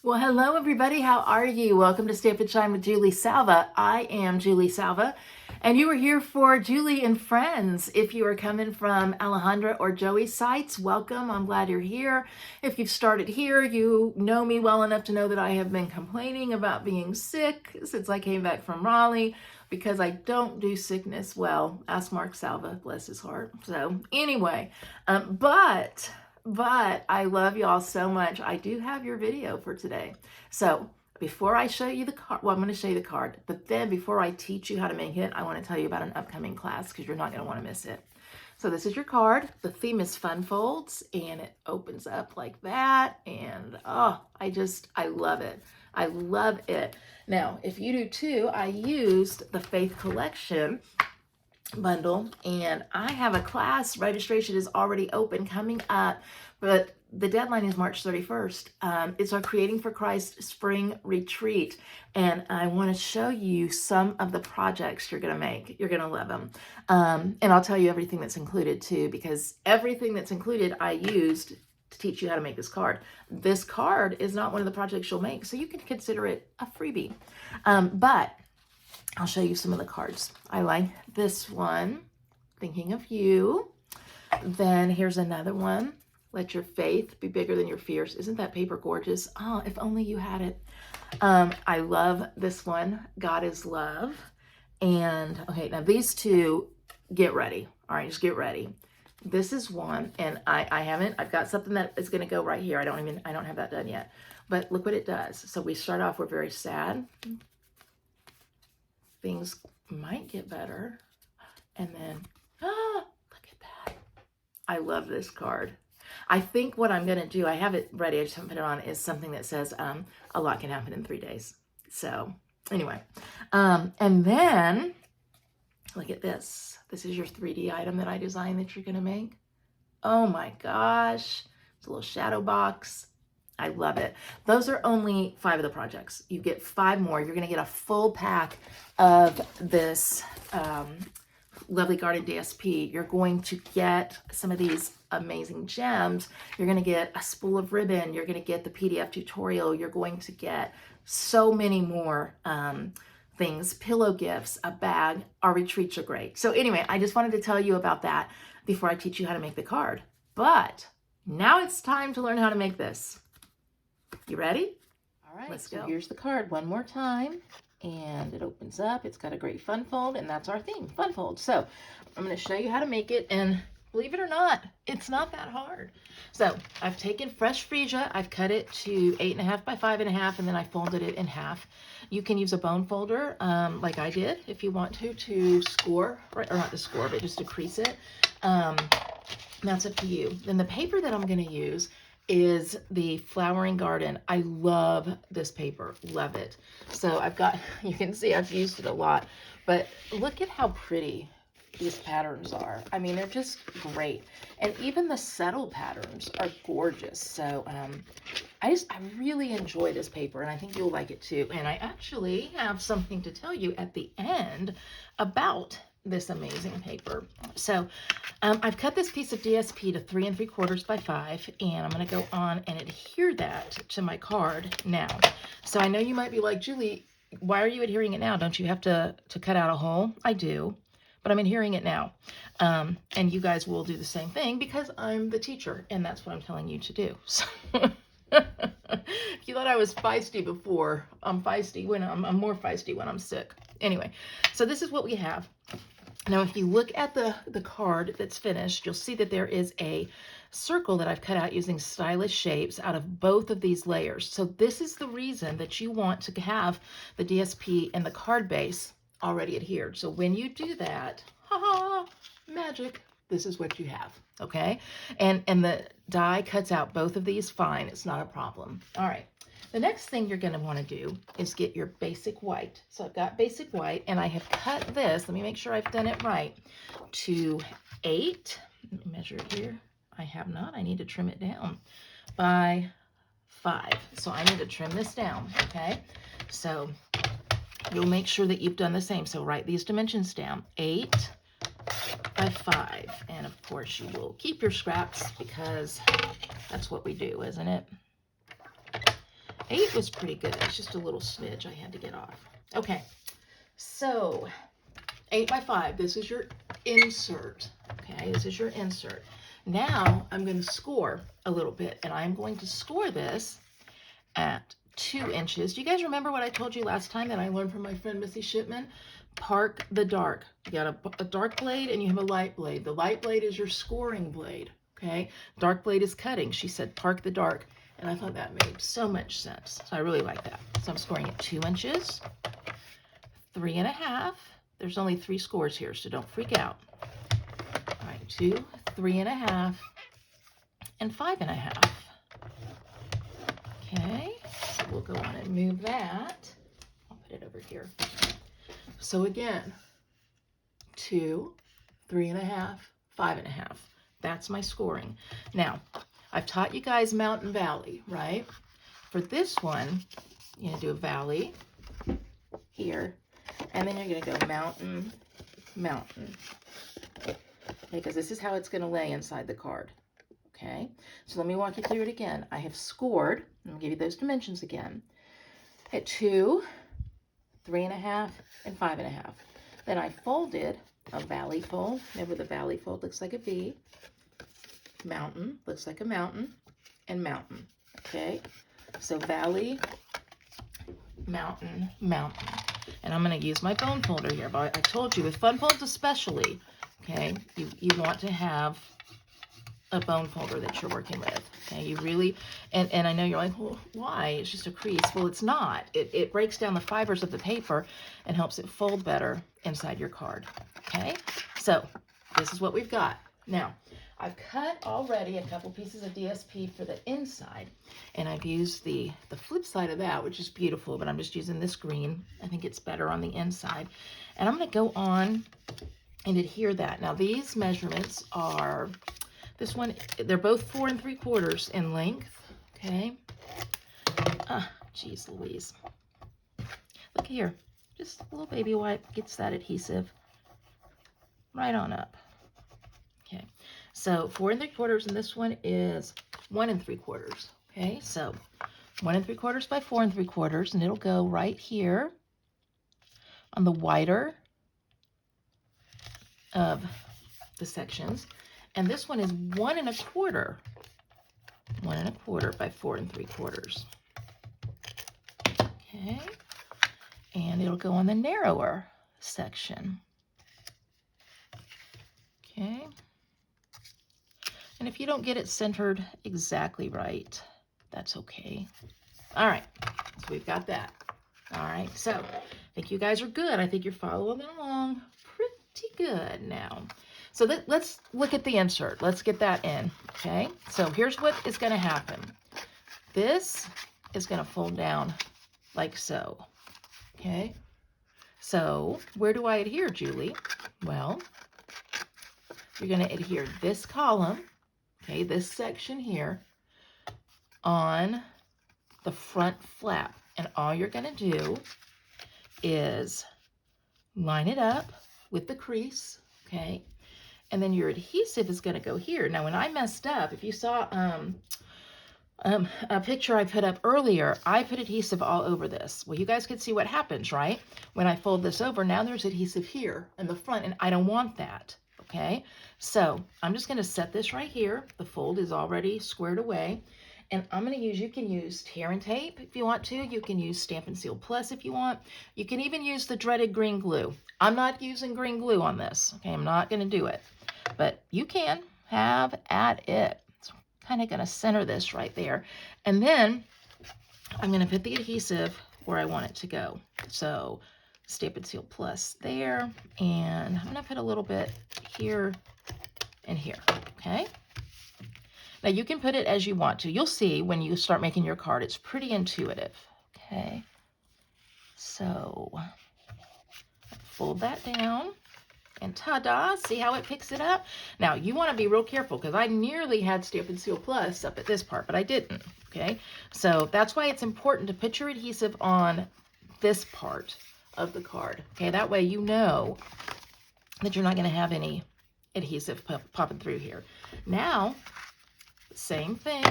Well, hello everybody. How are you? Welcome to Stampin' Shine with Julie Salva. I am Julie Salva, and you are here for Julie and Friends. If you are coming from Alejandra or Joey's sites, welcome. I'm glad you're here. If you've started here, you know me well enough to know that I have been complaining about being sick since I came back from Raleigh because I don't do sickness well. Ask Mark Salva, bless his heart. So anyway, but I love y'all so much. I do have your video for today. So before I show you the card, well, I'm going to show you the card, but then before I teach you how to make it, I want to tell you about an upcoming class because you're not going to want to miss it. So this is your card. The theme is Fun Folds, and it opens up like that. And oh, I love it. I love it. Now, if you do too, I used the Faith Collection bundle, and I have a class. Registration is already open coming up, but the deadline is March 31st. It's our Creating for Christ spring retreat, and I want to show you some of the projects you're going to make. You're going to love them, and I'll tell you everything that's included too, because everything that's included I used to teach you how to make this card. This card is not one of the projects you'll make, so you can consider it a freebie, but I'll show you some of the cards. I like this one, Thinking of You. Then here's another one, Let Your Faith Be Bigger Than Your Fears. Isn't that paper gorgeous? Oh, if only you had it. I love this one, God is Love. And okay, now these two, get ready. All right, just get ready. This is one, and I've got something that is going to go right here. I don't have that done yet. But look what it does. So we start off, we're very sad. Things might get better. And then, look at that. I love this card. I think what I'm going to do, I have it ready, I just haven't put it on, is something that says a lot can happen in 3 days. So anyway, and then look at this. This is your 3D item that I designed that you're going to make. Oh my gosh. It's a little shadow box. I love it. Those are only 5 of the projects. You get 5 more. You're going to get a full pack of this Lovely Garden DSP. You're going to get some of these amazing gems. You're going to get a spool of ribbon. You're going to get the PDF tutorial. You're going to get so many more things, pillow gifts, a bag. Our retreats are great. So anyway, I just wanted to tell you about that before I teach you how to make the card. But now it's time to learn how to make this. You ready? All right, let's go. Here's the card one more time, and it opens up. It's got a great fun fold, and that's our theme, fun fold. So I'm going to show you how to make it, and believe it or not, it's not that hard. So I've taken fresh freesia. I've cut it to 8.5 by 5.5, and then I folded it in half. You can use a bone folder like I did if you want to score, or not to score, but just to crease it. That's up to you. Then the paper that I'm going to use is the Flowering Garden. I love this paper, love it. So I've got, you can see I've used it a lot, but look at how pretty these patterns are. I mean, they're just great. And even the settle patterns are gorgeous. So I really enjoy this paper, and I think you'll like it too. And I actually have something to tell you at the end about this amazing paper. So I've cut this piece of DSP to 3 3/4 by 5, and I'm going to go on and adhere that to my card now. So I know you might be like, Julie, why are you adhering it now? Don't you have to cut out a hole? I do, but I'm adhering it now. And you guys will do the same thing because I'm the teacher, and that's what I'm telling you to do. So if you thought I was feisty before, I'm feisty when I'm more feisty when I'm sick. Anyway, so this is what we have. Now, if you look at the card that's finished, you'll see that there is a circle that I've cut out using stylish shapes out of both of these layers. So this is the reason that you want to have the DSP and the card base already adhered. So when you do that, magic, this is what you have, okay? And the die cuts out both of these fine. It's not a problem. All right. The next thing you're going to want to do is get your basic white. So I've got basic white, and I have cut this, let me make sure I've done it right, to 8. Let me measure it here. I have not. I need to trim it down by 5. So I need to trim this down, okay? So you'll make sure that you've done the same. So write these dimensions down, 8 by 5. And of course you will keep your scraps because that's what we do, isn't it? 8 was pretty good. It's just a little smidge I had to get off. Okay, so 8 by 5, this is your insert. Okay, this is your insert. Now I'm going to score a little bit, and I'm going to score this at 2 inches. Do you guys remember what I told you last time that I learned from my friend Missy Shipman? Park the dark. You got a dark blade and you have a light blade. The light blade is your scoring blade. Okay, dark blade is cutting. She said park the dark, and I thought that made so much sense. So I really like that. So I'm scoring at 2 inches, 3.5. There's only 3 scores here, so don't freak out. All right, 2, 3.5, and 5.5. Okay, so we'll go on and move that. I'll put it over here. So again, 2, 3.5, 5.5. That's my scoring. Now, I've taught you guys mountain valley, right? For this one, you're going to do a valley here, and then you're going to go mountain, mountain. Okay, because this is how it's going to lay inside the card. Okay, so let me walk you through it again. I have scored, and I'll give you those dimensions again, at 2, 3.5, and 5.5. Then I folded a valley fold. Remember, the valley fold looks like a V. Mountain looks like a mountain, and mountain. Okay, so valley, mountain, mountain. And I'm going to use my bone folder here. But I told you, with fun folds especially, okay, you want to have a bone folder that you're working with. Okay, you really, and I know you're like, well, why? It's just a crease. Well, it's not. It breaks down the fibers of the paper and helps it fold better inside your card. Okay, so this is what we've got. Now, I've cut already a couple pieces of DSP for the inside, and I've used the flip side of that, which is beautiful, but I'm just using this green. I think it's better on the inside. And I'm going to go on and adhere that. Now, these measurements are, this one, they're both 4 3/4 in length, okay? Geez Louise. Look here, just a little baby wipe gets that adhesive right on up. Okay, so 4 3/4, and this one is 1 3/4. Okay, so 1 3/4 by 4 3/4, and it'll go right here on the wider of the sections. And this one is 1 1/4. 1 1/4 by 4 3/4. Okay, and it'll go on the narrower section. Okay. And if you don't get it centered exactly right, that's okay. All right, so we've got that. All right, so I think you guys are good. I think you're following along pretty good now. So let's look at the insert. Let's get that in, okay? So here's what is going to happen. This is going to fold down like so, okay? So where do I adhere, Julie? Well, you're going to adhere this column, okay, this section here, on the front flap. And all you're going to do is line it up with the crease, okay? And then your adhesive is going to go here. Now, when I messed up, if you saw a picture I put up earlier, I put adhesive all over this. Well, you guys could see what happens, right? When I fold this over, now there's adhesive here in the front, and I don't want that. Okay, so I'm just going to set this right here. The fold is already squared away, and I'm going to use, you can use tear and tape if you want to. You can use Stampin' Seal Plus if you want. You can even use the dreaded green glue. I'm not using green glue on this. Okay, I'm not going to do it, but you can have at it. So I'm kind of going to center this right there, and then I'm going to put the adhesive where I want it to go. So Stampin' Seal Plus there, and I'm going to put a little bit here and here, okay? Now, you can put it as you want to. You'll see when you start making your card, it's pretty intuitive, okay? So, fold that down, and ta-da, see how it picks it up? Now, you want to be real careful, because I nearly had Stampin' Seal Plus up at this part, but I didn't, okay? So, that's why it's important to put your adhesive on this part of the card, okay? That way you know that you're not going to have any adhesive popping through here. Now, same thing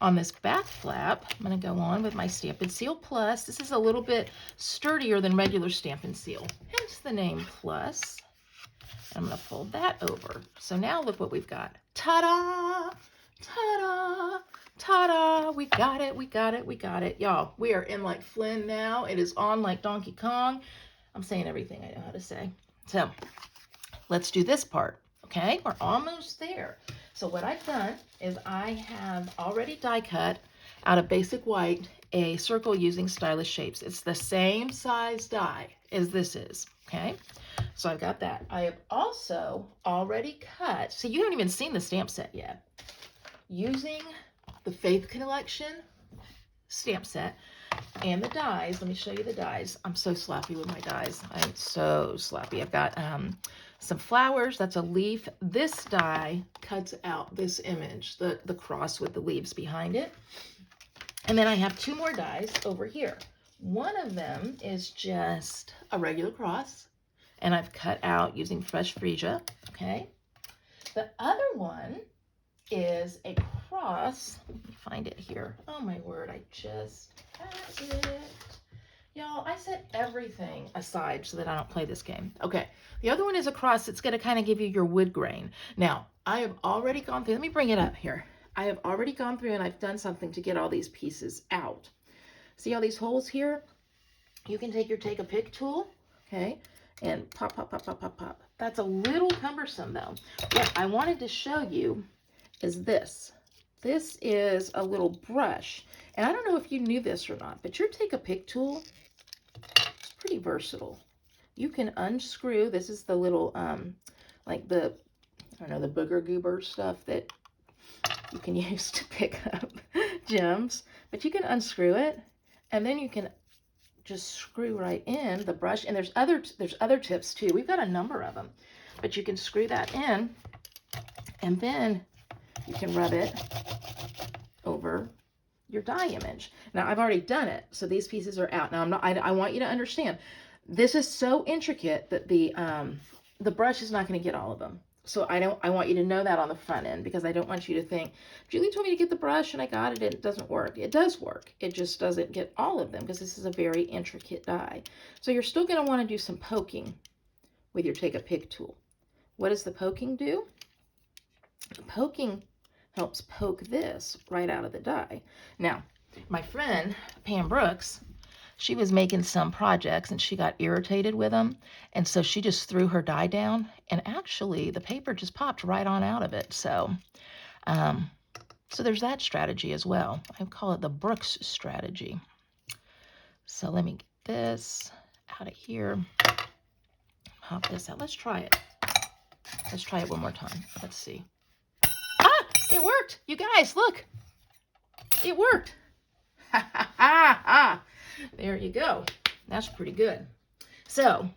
On this back flap, I'm going to go on with my Stampin' Seal Plus. This is a little bit sturdier than regular Stampin' Seal, hence the name Plus. I'm going to fold that over. So now look what we've got. Ta-da! Ta-da! Ta-da! We got it, we got it, we got it. Y'all, we are in like Flynn now. It is on like Donkey Kong. I'm saying everything I know how to say. So let's do this part, okay? We're almost there. So what I've done is I have already die cut out of basic white a circle using Stylish Shapes. It's the same size die as this is, okay? So I've got that. I have also already cut, so you haven't even seen the stamp set yet. Using the Faith Collection stamp set and the dies. Let me show you the dies. I'm so sloppy with my dies. I'm so sloppy. I've got some flowers. That's a leaf. This die cuts out this image, the cross with the leaves behind it. And then I have two more dies over here. One of them is just a regular cross, and I've cut out using fresh freesia, okay? The other one is a cross. Let me find it here. Oh my word, I just had it. Y'all, I set everything aside so that I don't play this game. Okay, the other one is a cross that's going to kind of give you your wood grain. Now, I have already gone through, let me bring it up here. I have already gone through and I've done something to get all these pieces out. See all these holes here? You can take your Take-A-Pick tool, okay, and pop, pop, pop, pop, pop, pop. That's a little cumbersome though. What I wanted to show you is this. This is a little brush. And I don't know if you knew this or not, but your Take-A-Pick tool is pretty versatile. You can unscrew, this is the little, like the, I don't know, the booger goober stuff that you can use to pick up gems. But you can unscrew it, and then you can just screw right in the brush. And there's other tips too. We've got a number of them. But you can screw that in, and then you can rub it over your die image. Now I've already done it, so these pieces are out. Now I want you to understand, this is so intricate that the brush is not going to get all of them. So I want you to know that on the front end, because I don't want you to think, Julie told me to get the brush and I got it and it doesn't work. It does work. It just doesn't get all of them because this is a very intricate die. So you're still going to want to do some poking with your Take-A-Pick tool. What does the poking do? The poking helps poke this right out of the die. Now, my friend Pam Brooks, she was making some projects and she got irritated with them, and so she just threw her die down, and actually the paper just popped right on out of it. So so there's that strategy as well. I call it the Brooks strategy. So let me get this out of here, pop this out. Let's try it. Let's try it one more time. Let's see. Ah, it worked. You guys, look. It worked. Ha ha ha ha. There you go. That's pretty good. So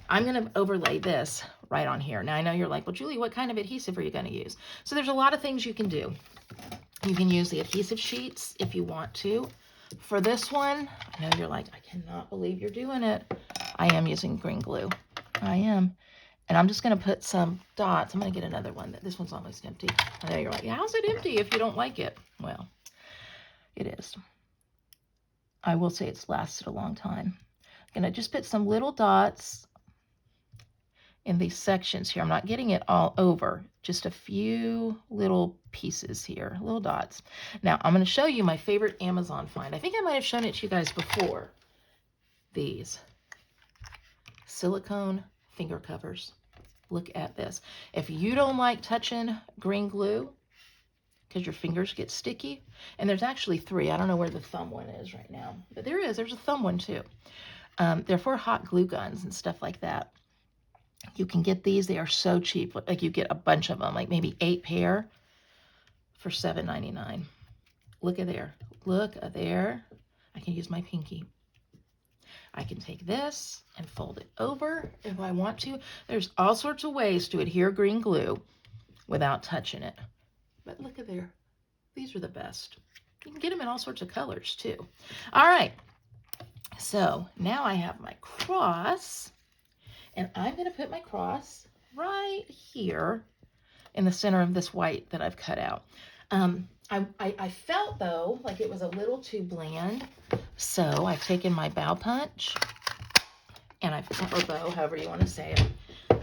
I'm going to overlay this right on here. Now I know you're like, well, Julie, what kind of adhesive are you going to use? So there's a lot of things you can do. You can use the adhesive sheets if you want to. For this one, I know you're like, I cannot believe you're doing it. I am using green glue. I am. And I'm just going to put some dots. I'm going to get another one. This one's almost empty. I know you're like, how's it empty if you don't like it? Well, it is. I will say it's lasted a long time. I'm going to just put some little dots in these sections here. I'm not getting it all over, just a few little pieces here, little dots. Now, I'm going to show you my favorite Amazon find. I think I might have shown it to you guys before. These silicone finger covers. Look at this. If you don't like touching green glue, because your fingers get sticky, and there's actually 3. I don't know where the thumb one is right now, but there is. There's a thumb one too. They're for hot glue guns and stuff like that. You can get these. They are so cheap. Like you get a bunch of them, like maybe 8 pair for $7.99. Look at there. Look at there. I can use my pinky. I can take this and fold it over if I want to. There's all sorts of ways to adhere green glue without touching it. But look at there. These are the best. You can get them in all sorts of colors too. All right. So now I have my cross, and I'm going to put my cross right here in the center of this white that I've cut out. I felt though like it was a little too bland, so I've taken my bow punch and or bow, however you want to say it,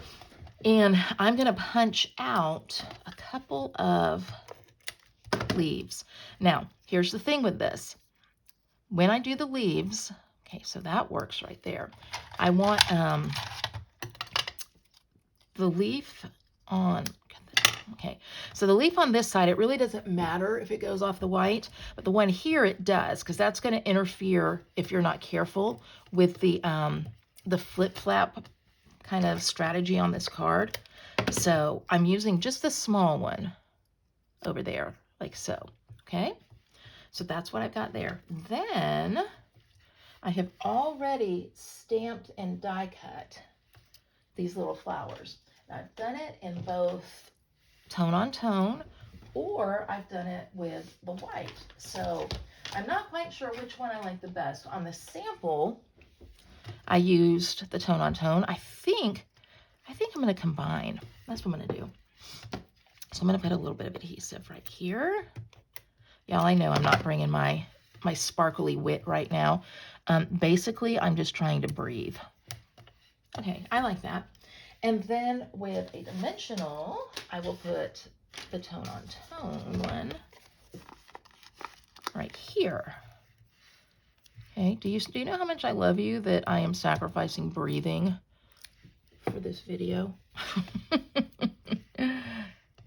and I'm gonna punch out a couple of leaves. Now, here's the thing with this. When I do the leaves, okay, so that works right there. I want the leaf on, okay, so the leaf on this side, it really doesn't matter if it goes off the white, but the one here it does, because that's going to interfere, if you're not careful, with the flip-flap kind of strategy on this card. So I'm using just the small one over there, like so, okay? So that's what I've got there. Then I have already stamped and die cut these little flowers. Now, I've done it in both tone on tone, or I've done it with the white. So I'm not quite sure which one I like the best. On the sample, I used the tone on tone. I think I'm going to combine. That's what I'm going to do. So I'm going to put a little bit of adhesive right here. Y'all, I know I'm not bringing my sparkly wit right now. Basically, I'm just trying to breathe. Okay, I like that. And then with a dimensional, I will put the tone on tone one right here. Okay, do you know how much I love you that I am sacrificing breathing for this video?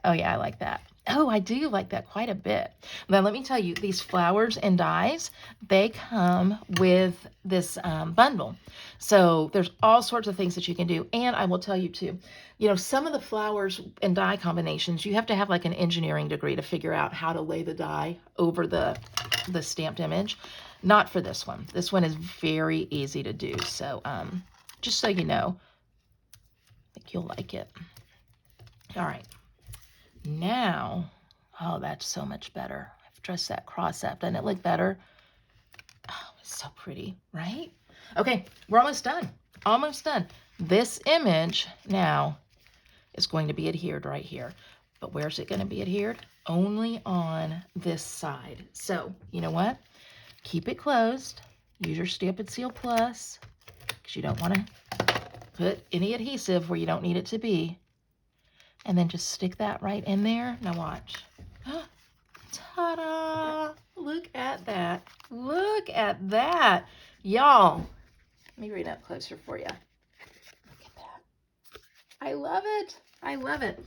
Oh yeah, I like that. Oh, I do like that quite a bit. Now, let me tell you, these flowers and dies, they come with this bundle. So there's all sorts of things that you can do. And I will tell you too, you know, some of the flowers and die combinations, you have to have like an engineering degree to figure out how to lay the die over the stamped image. Not for this one. This one is very easy to do. So just so you know, I think you'll like it. All right. Now, oh, that's so much better. I've dressed that cross up. Doesn't it look better? Oh, it's so pretty, right? Okay, we're almost done. Almost done. This image now is going to be adhered right here. But where's it going to be adhered? Only on this side. So, you know what? Keep it closed. Use your Stampin' Seal Plus, because you don't want to put any adhesive where you don't need it to be. And then just stick that right in there. Now watch. Ta-da! Look at that. Look at that. Y'all, let me read up closer for you. Look at that. I love it. I love it.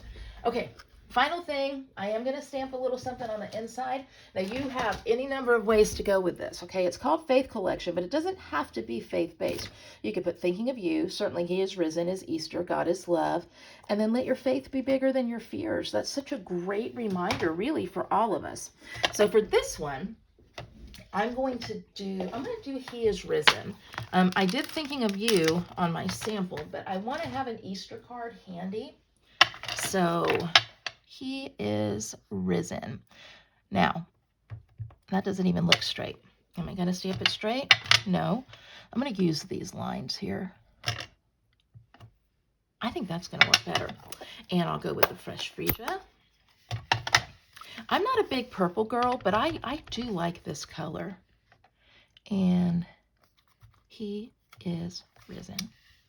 Okay, final thing. I am going to stamp a little something on the inside. Now, you have any number of ways to go with this, okay? It's called Faith Collection, but it doesn't have to be faith-based. You could put Thinking of You, Certainly He is Risen, is Easter, God is Love, and then let your faith be bigger than your fears. That's such a great reminder, really, for all of us. So for this one, I'm going to do He is Risen. I did Thinking of You on my sample, but I want to have an Easter card handy. So He is Risen. Now, that doesn't even look straight. Am I going to stamp it straight? No. I'm going to use these lines here. I think that's going to work better. And I'll go with the Fresh Freesia. I'm not a big purple girl, but I do like this color. And He is Risen.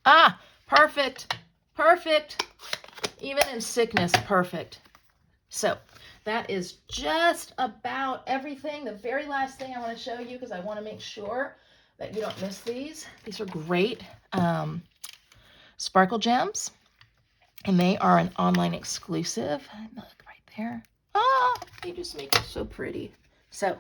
Ah, perfect. Perfect. Even in sickness, perfect. So that is just about everything. The very last thing I want to show you, because I want to make sure that you don't miss these. These are great sparkle gems, and they are an online exclusive. Look right there. Ah, they just make it so pretty. So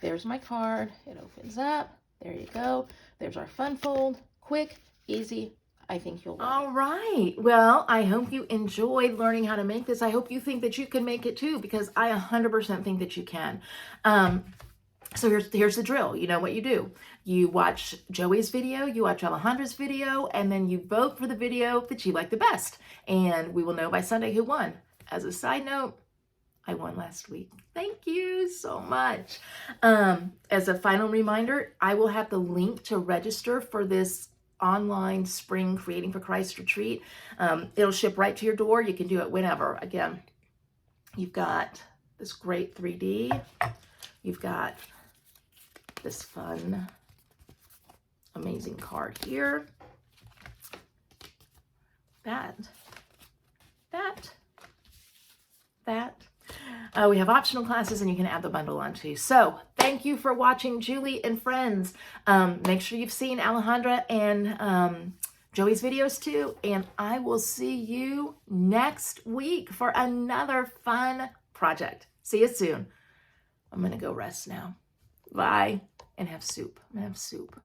there's my card. It opens up. There you go. There's our fun fold. Quick, easy. I think you'll love it. All right. Well, I hope you enjoyed learning how to make this. I hope you think that you can make it too, because I 100% think that you can. So here's the drill. You know what you do. You watch Joey's video, you watch Alejandra's video, and then you vote for the video that you like the best. And we will know by Sunday who won. As a side note, I won last week. Thank you so much. As a final reminder, I will have the link to register for this online spring Creating for Christ retreat. It'll ship right to your door. You can do it whenever. Again, you've got this great 3D. You've got this fun, amazing card here. That. We have optional classes, and you can add the bundle on too. So thank you for watching Julie and Friends. Make sure you've seen Alejandra and Joey's videos too, and I will see you next week for another fun project. See you soon. I'm gonna go rest now. Bye, and have soup. I'm gonna have soup.